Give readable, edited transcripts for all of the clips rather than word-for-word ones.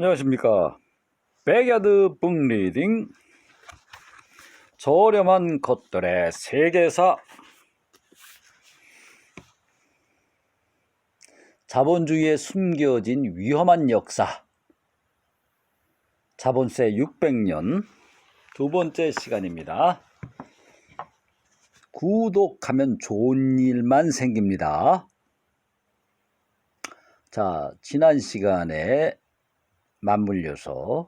안녕하십니까. 백야드 북리딩, 저렴한 것들의 세계사. 자본주의에 숨겨진 위험한 역사, 자본세 600년 두 번째 시간입니다. 구독하면 좋은 일만 생깁니다. 자, 지난 시간에 맞물려서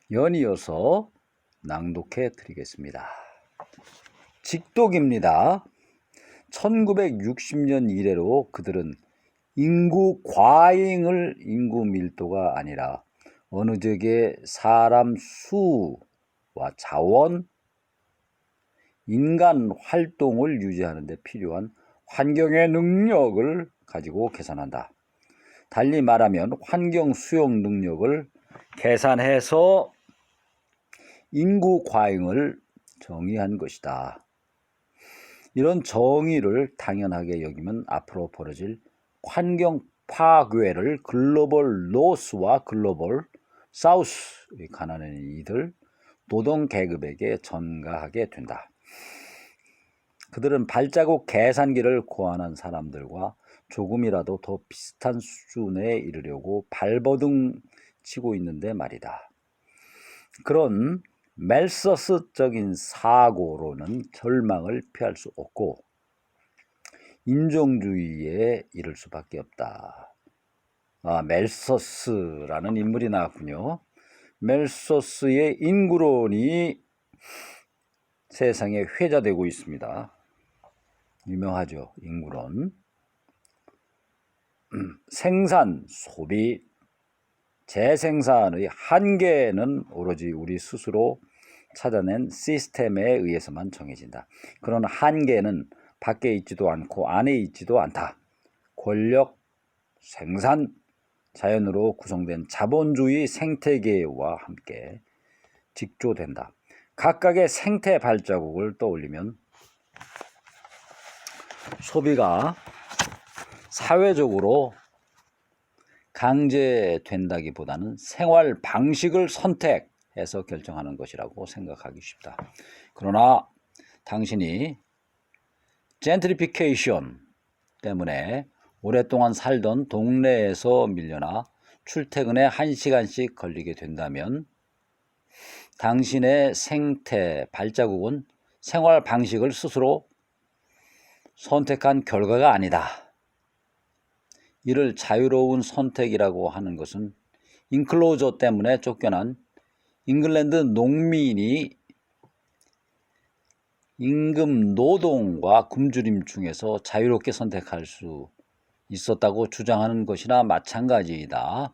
연이어서 낭독해 드리겠습니다. 직독입니다. 1960년 이래로 그들은 인구 과잉을 인구 밀도가 아니라 어느 지역의 사람 수와 자원, 인간 활동을 유지하는 데 필요한 환경의 능력을 가지고 계산한다. 달리 말하면 환경 수용 능력을 계산해서 인구 과잉을 정의한 것이다. 이런 정의를 당연하게 여기면 앞으로 벌어질 환경 파괴를 글로벌 노스와 글로벌 사우스, 가난한 이들, 노동 계급에게 전가하게 된다. 그들은 발자국 계산기를 고안한 사람들과 조금이라도 더 비슷한 수준에 이르려고 발버둥 치고 있는데 말이다. 그런 멜서스적인 사고로는 절망을 피할 수 없고 인종주의에 이를 수밖에 없다. 멜서스라는 인물이 나왔군요. 멜서스의 인구론이 세상에 회자되고 있습니다. 유명하죠, 인구론. 생산, 소비, 재생산의 한계는 오로지 우리 스스로 찾아낸 시스템에 의해서만 정해진다. 그런 한계는 밖에 있지도 않고 안에 있지도 않다. 권력, 생산, 자연으로 구성된 자본주의 생태계와 함께 직조된다. 각각의 생태 발자국을 떠올리면 소비가 사회적으로 강제된다기보다는 생활 방식을 선택해서 결정하는 것이라고 생각하기 쉽다. 그러나 당신이 젠트리피케이션 때문에 오랫동안 살던 동네에서 밀려나 출퇴근에 1시간씩 걸리게 된다면 당신의 생태 발자국은 생활 방식을 스스로 선택한 결과가 아니다. 이를 자유로운 선택이라고 하는 것은 인클로저 때문에 쫓겨난 잉글랜드 농민이 임금 노동과 굶주림 중에서 자유롭게 선택할 수 있었다고 주장하는 것이나 마찬가지이다.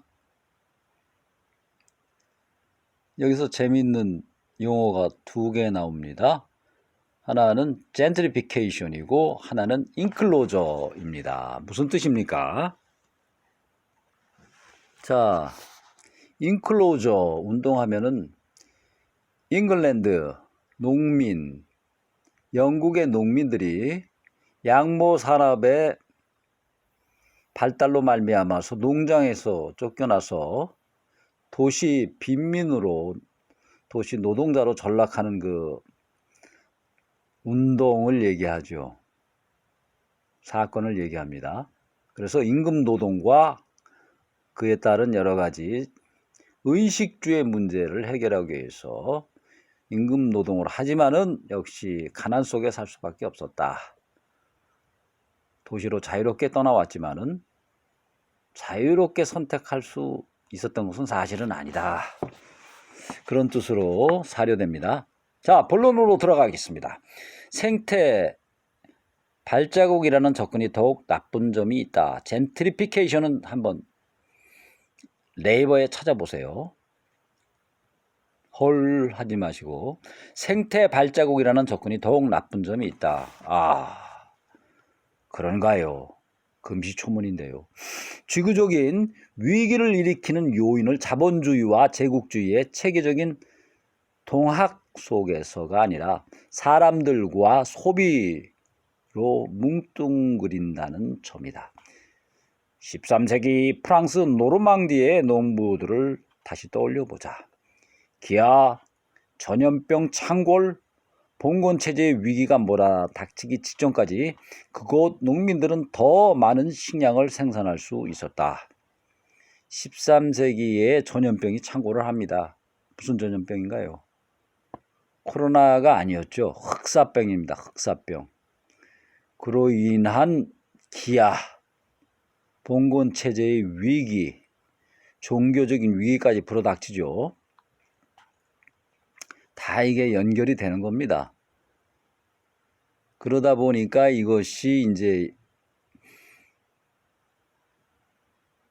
여기서 재미있는 용어가 두 개 나옵니다. 하나는 젠트리피케이션이고 하나는 인클로저입니다. 무슨 뜻입니까? 자, 인클로저 운동하면은 잉글랜드 농민, 영국의 농민들이 양모 산업의 발달로 말미암아서 농장에서 쫓겨나서 도시 빈민으로, 도시 노동자로 전락하는 그 운동을 얘기하죠. 사건을 얘기합니다. 그래서 임금 노동과 그에 따른 여러 가지 의식주의 문제를 해결하기 위해서 임금 노동을 하지만은 역시 가난 속에 살 수밖에 없었다. 도시로 자유롭게 떠나왔지만은 자유롭게 선택할 수 있었던 것은 사실은 아니다. 그런 뜻으로 사료됩니다. 자, 본론으로 들어가겠습니다. 생태 발자국이라는 접근이 더욱 나쁜 점이 있다. 젠트리피케이션은 한번 네이버에 찾아보세요. 헐 하지 마시고 생태 발자국이라는 접근이 더욱 나쁜 점이 있다. 그런가요? 금시초문인데요. 지구적인 위기를 일으키는 요인을 자본주의와 제국주의의 체계적인 동학 속에서가 아니라 사람들과 소비로 뭉뚱그린다는 점이다. 13세기 프랑스 노르망디의 농부들을 다시 떠올려보자. 기아, 전염병, 창궐, 봉건체제의 위기가 몰아닥치기 직전까지 그곳 농민들은 더 많은 식량을 생산할 수 있었다. 13세기에 전염병이 창궐을 합니다. 무슨 전염병인가요? 코로나가 아니었죠. 흑사병입니다. 흑사병. 그로 인한 기아, 봉건체제의 위기, 종교적인 위기까지 불어닥치죠. 다 이게 연결이 되는 겁니다. 그러다 보니까 이것이 이제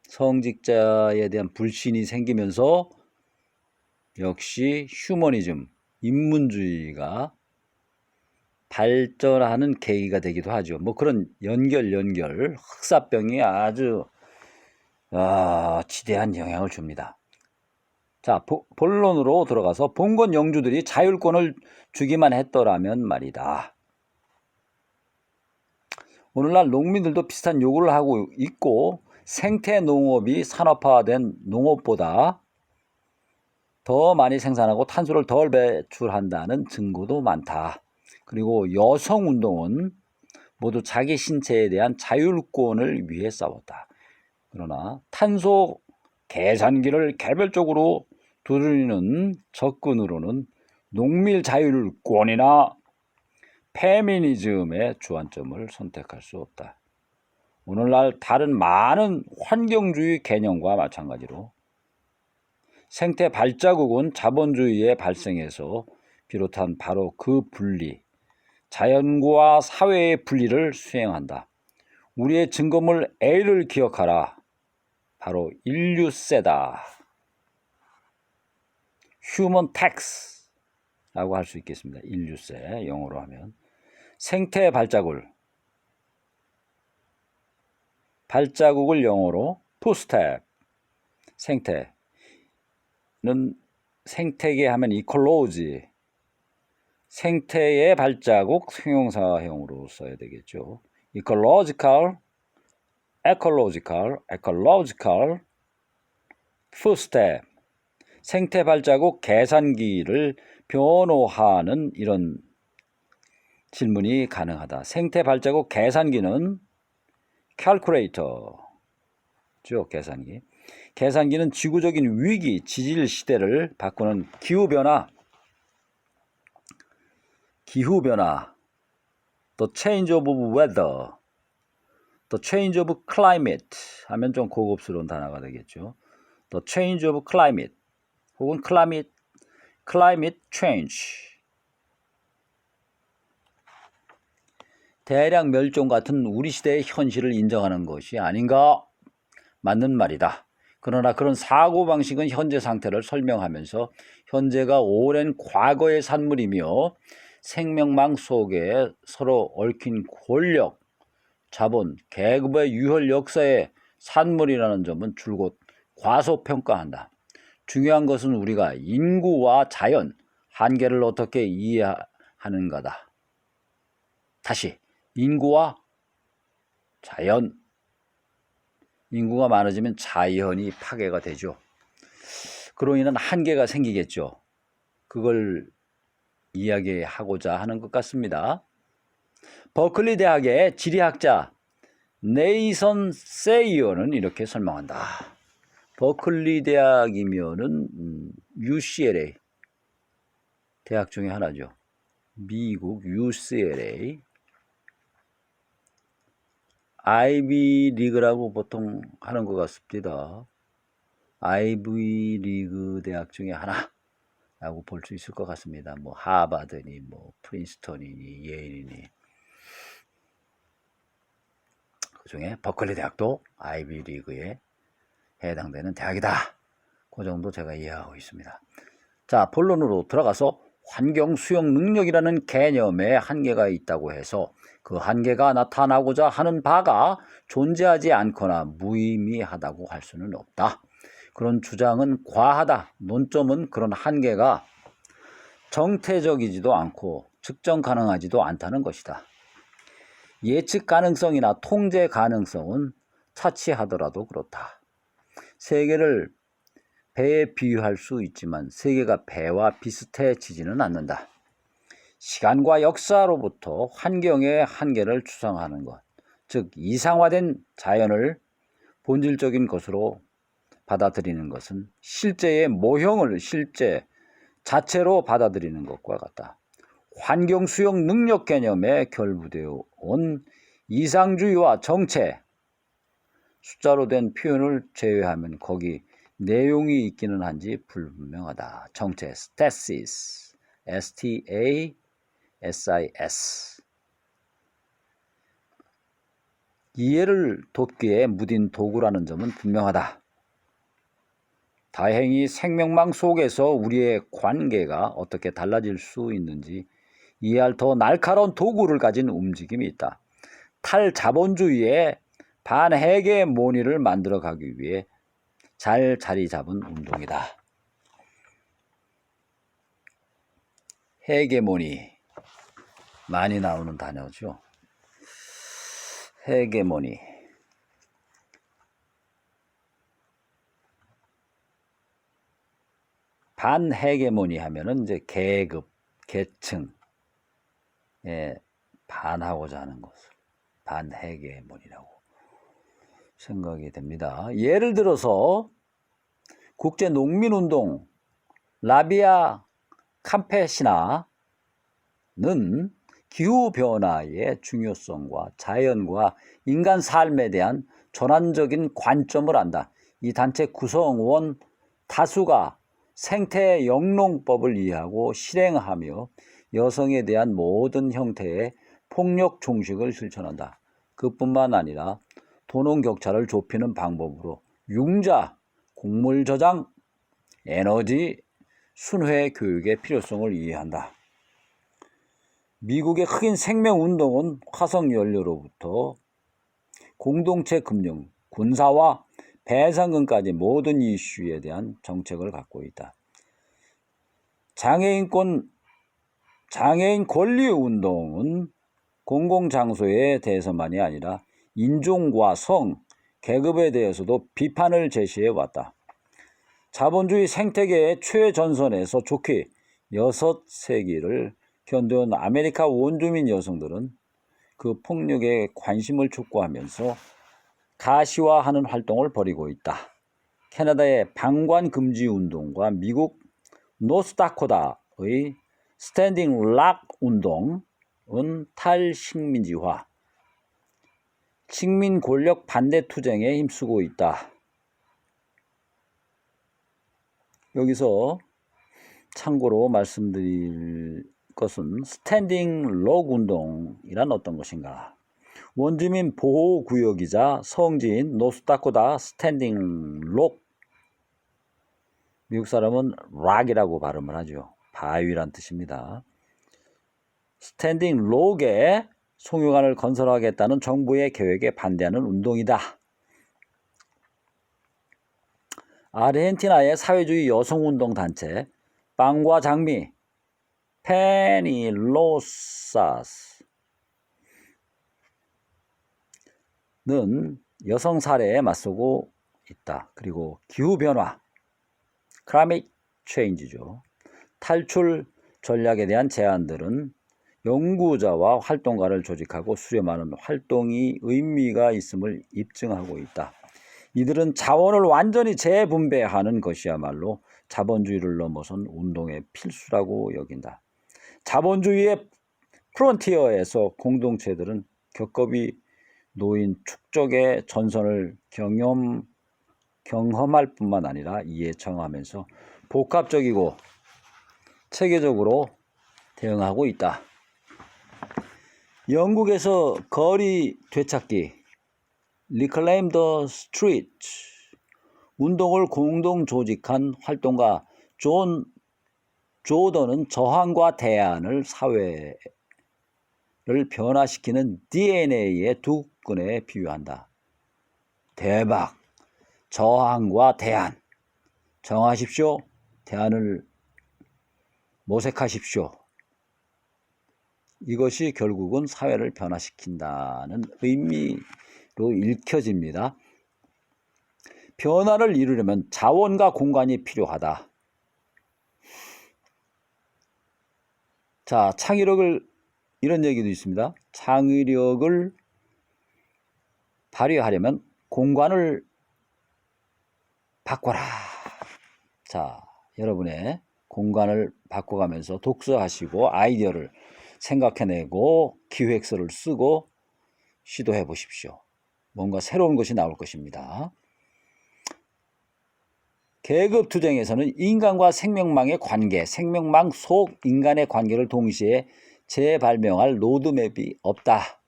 성직자에 대한 불신이 생기면서 역시 휴머니즘, 인문주의가 발전하는 계기가 되기도 하죠. 뭐 그런 연결, 흑사병이 아주 지대한 영향을 줍니다. 자, 본론으로 들어가서 봉건 영주들이 자율권을 주기만 했더라면 말이다. 오늘날 농민들도 비슷한 요구를 하고 있고 생태 농업이 산업화된 농업보다 더 많이 생산하고 탄소를 덜 배출한다는 증거도 많다. 그리고 여성운동은 모두 자기 신체에 대한 자율권을 위해 싸웠다. 그러나 탄소 계산기를 개별적으로 두드리는 접근으로는 농밀 자율권이나 페미니즘의 주안점을 선택할 수 없다. 오늘날 다른 많은 환경주의 개념과 마찬가지로 생태 발자국은 자본주의의 발생에서 비롯한 바로 그 분리, 자연과 사회의 분리를 수행한다. 우리의 증거물 A를 기억하라. 바로 인류세다. 휴먼 텍스라고 할 수 있겠습니다. 인류세, 영어로 하면. 생태 발자국을 영어로 푸스텝. 생태는 생태계 하면 이콜로지. 생태의 발자국 형용사형으로 써야 되겠죠. ecological, footstep. 생태 발자국 계산기를 변호하는 이런 질문이 가능하다. 생태 발자국 계산기는 calculator죠. 계산기. 계산기는 지구적인 위기, 지질 시대를 바꾸는 기후변화, the change of weather, the change of climate 하면 좀 고급스러운 단어가 되겠죠. the change of climate 혹은 climate change. 대량 멸종 같은 우리 시대의 현실을 인정하는 것이 아닌가? 맞는 말이다. 그러나 그런 사고방식은 현재 상태를 설명하면서 현재가 오랜 과거의 산물이며 생명망 속에 서로 얽힌 권력, 자본, 계급의 유혈 역사의 산물이라는 점은 줄곧 과소평가한다. 중요한 것은 우리가 인구와 자연, 한계를 어떻게 이해하는가다. 다시, 인구와 자연. 인구가 많아지면 자연이 파괴가 되죠. 그로 인한 한계가 생기겠죠. 그걸 이야기하고자 하는 것 같습니다. 버클리 대학의 지리학자 네이선 세이어는 이렇게 설명한다. 버클리 대학이면은 UCLA 대학 중에 하나죠. 미국 UCLA 아이비 리그라고 보통 하는 것 같습니다. 아이비 리그 대학 중에 하나라고 볼 수 있을 것 같습니다. 뭐 하버드니 뭐 프린스턴이니 예일이니 그중에 버클리 대학도 아이비 리그에 해당되는 대학이다. 그 정도 제가 이해하고 있습니다. 자, 본론으로 들어가서 환경 수용 능력이라는 개념에 한계가 있다고 해서 그 한계가 나타나고자 하는 바가 존재하지 않거나 무의미하다고 할 수는 없다. 그런 주장은 과하다. 논점은 그런 한계가 정태적이지도 않고 측정 가능하지도 않다는 것이다. 예측 가능성이나 통제 가능성은 차치하더라도 그렇다. 세계를 배에 비유할 수 있지만 세계가 배와 비슷해지지는 않는다. 시간과 역사로부터 환경의 한계를 추상하는 것, 즉 이상화된 자연을 본질적인 것으로 받아들이는 것은 실제의 모형을 실제 자체로 받아들이는 것과 같다. 환경 수용 능력 개념에 결부되어 온 이상주의와 정체, 숫자로 된 표현을 제외하면 거기 내용이 있기는 한지 불분명하다. 정체, stasis, S-T-A-S-I-S. 이해를 돕기에 무딘 도구라는 점은 분명하다. 다행히 생명망 속에서 우리의 관계가 어떻게 달라질 수 있는지 이해할 더 날카로운 도구를 가진 움직임이 있다. 탈자본주의의 반헤게모니를 만들어가기 위해 잘 자리 잡은 운동이다. 헤게모니, 많이 나오는 단어죠. 헤게모니. 반헤게모니 하면은 이제 계급, 계층에 반하고자 하는 것을 반헤게모니라고 생각이 됩니다. 예를 들어서 국제농민운동 라비아 캠페시나는 기후변화의 중요성과 자연과 인간 삶에 대한 전환적인 관점을 안다. 이 단체 구성원 다수가 생태 영농법을 이해하고 실행하며 여성에 대한 모든 형태의 폭력 종식을 실천한다. 그뿐만 아니라 도농 격차를 좁히는 방법으로 융자, 곡물 저장, 에너지, 순회 교육의 필요성을 이해한다. 미국의 흑인 생명운동은 화석연료로부터 공동체 금융, 군사와 배상금까지 모든 이슈에 대한 정책을 갖고 있다. 장애인 권리운동은 공공장소에 대해서만이 아니라 인종과 성, 계급에 대해서도 비판을 제시해 왔다. 자본주의 생태계의 최전선에서 좋게 6세기를 견뎌온 아메리카 원주민 여성들은 그 폭력에 관심을 촉구하면서 가시화하는 활동을 벌이고 있다. 캐나다의 방관금지 운동과 미국 노스다코다의 스탠딩 락 운동은 탈식민지화, 식민 권력 반대 투쟁에 힘쓰고 있다. 여기서 참고로 말씀드릴 것은 스탠딩 록 운동이란 어떤 것인가? 원주민 보호구역이자 성지인 노스다코다 스탠딩 록, 미국 사람은 락이라고 발음을 하죠. 바위란 뜻입니다. 스탠딩 록에 송유관을 건설하겠다는 정부의 계획에 반대하는 운동이다. 아르헨티나의 사회주의 여성운동 단체 빵과 장미 페니로사스는 여성 살해에 맞서고 있다. 그리고 기후변화, climate change죠. 탈출 전략에 대한 제안들은 연구자와 활동가를 조직하고 수렴하는 활동이 의미가 있음을 입증하고 있다. 이들은 자원을 완전히 재분배하는 것이야말로 자본주의를 넘어선 운동의 필수라고 여긴다. 자본주의의 프론티어에서 공동체들은 겹겹이 놓인 축적의 전선을 경험할 뿐만 아니라 이에 정하면서 복합적이고 체계적으로 대응하고 있다. 영국에서 거리 되찾기 Reclaim the Streets 운동을 공동 조직한 활동가 존 조던은 저항과 대안을 사회를 변화시키는 DNA의 두 끈에 비유한다. 대박! 저항과 대안 정하십시오. 대안을 모색하십시오. 이것이 결국은 사회를 변화시킨다는 의미가 읽혀집니다. 변화를 이루려면 자원과 공간이 필요하다. 자, 창의력을 이런 얘기도 있습니다. 창의력을 발휘하려면 공간을 바꿔라. 자, 여러분의 공간을 바꿔가면서 독서하시고 아이디어를 생각해내고 기획서를 쓰고 시도해 보십시오. 뭔가 새로운 것이 나올 것입니다. 계급투쟁에서는 인간과 생명망의 관계, 생명망 속 인간의 관계를 동시에 재발명할 로드맵이 없다.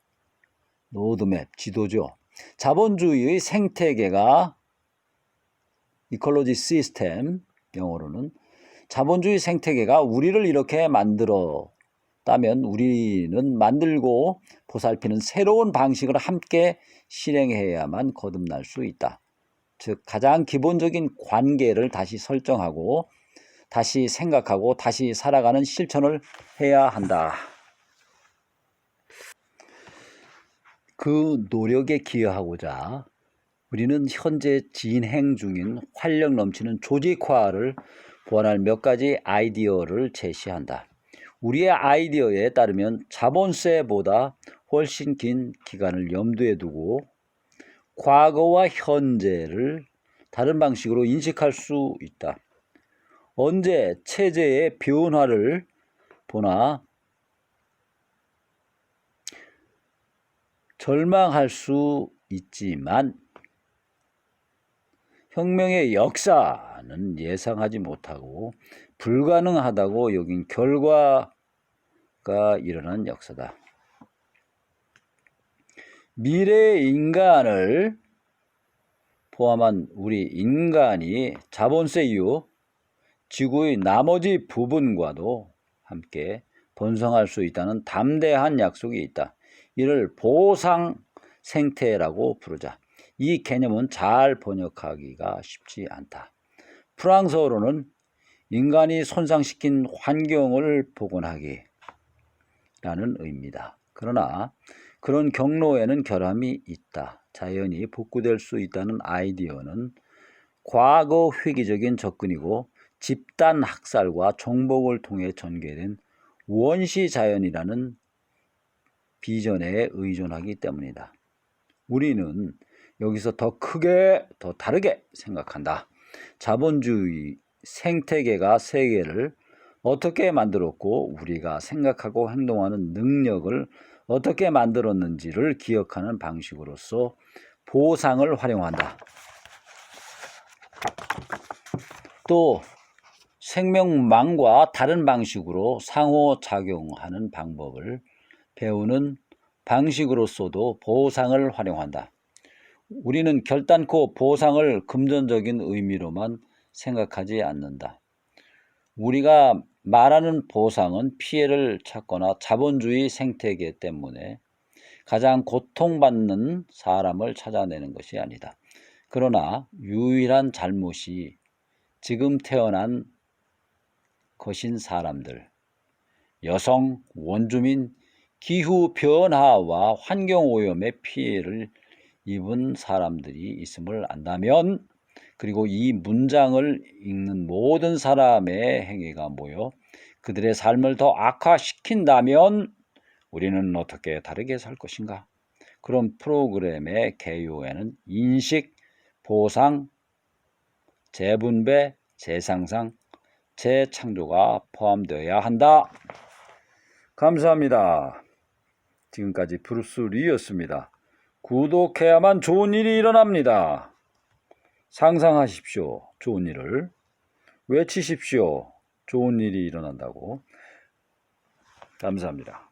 로드맵, 지도죠. 자본주의의 생태계가 이콜로지 시스템, 영어로는 자본주의 생태계가 우리를 이렇게 만들었다면 우리는 만들고 보살피는 새로운 방식을 함께 실행해야만 거듭날 수 있다. 즉 가장 기본적인 관계를 다시 설정하고 다시 생각하고 다시 살아가는 실천을 해야 한다. 그 노력에 기여하고자 우리는 현재 진행 중인 활력 넘치는 조직화를 보완할 몇 가지 아이디어를 제시한다. 우리의 아이디어에 따르면 자본세보다 훨씬 긴 기간을 염두에 두고 과거와 현재를 다른 방식으로 인식할 수 있다. 언제 체제의 변화를 보나 절망할 수 있지만 혁명의 역사는 예상하지 못하고 불가능하다고 여긴 결과가 일어난 역사다. 미래의 인간을 포함한 우리 인간이 자본세 이후 지구의 나머지 부분과도 함께 번성할 수 있다는 담대한 약속이 있다. 이를 보상 생태라고 부르자. 이 개념은 잘 번역하기가 쉽지 않다. 프랑스어로는 인간이 손상시킨 환경을 복원하기라는 의미다. 그러나 그런 경로에는 결함이 있다. 자연이 복구될 수 있다는 아이디어는 과거 회귀적인 접근이고 집단 학살과 정복을 통해 전개된 원시 자연이라는 비전에 의존하기 때문이다. 우리는 여기서 더 크게, 더 다르게 생각한다. 자본주의 생태계가 세계를 어떻게 만들었고 우리가 생각하고 행동하는 능력을 어떻게 만들었는지를 기억하는 방식으로서 보상을 활용한다. 또 생명망과 다른 방식으로 상호작용하는 방법을 배우는 방식으로서도 보상을 활용한다. 우리는 결단코 보상을 금전적인 의미로만 생각하지 않는다. 우리가 말하는 보상은 피해를 찾거나 자본주의 생태계 때문에 가장 고통받는 사람을 찾아내는 것이 아니다. 그러나 유일한 잘못이 지금 태어난 것인 사람들, 여성, 원주민, 기후변화와 환경오염의 피해를 입은 사람들이 있음을 안다면, 그리고 이 문장을 읽는 모든 사람의 행위가 모여 그들의 삶을 더 악화시킨다면 우리는 어떻게 다르게 살 것인가? 그런 프로그램의 개요에는 인식, 보상, 재분배, 재상상, 재창조가 포함되어야 한다. 감사합니다. 지금까지 브루스 리였습니다. 구독해야만 좋은 일이 일어납니다. 상상하십시오. 좋은 일을. 외치십시오. 좋은 일이 일어난다고. 감사합니다.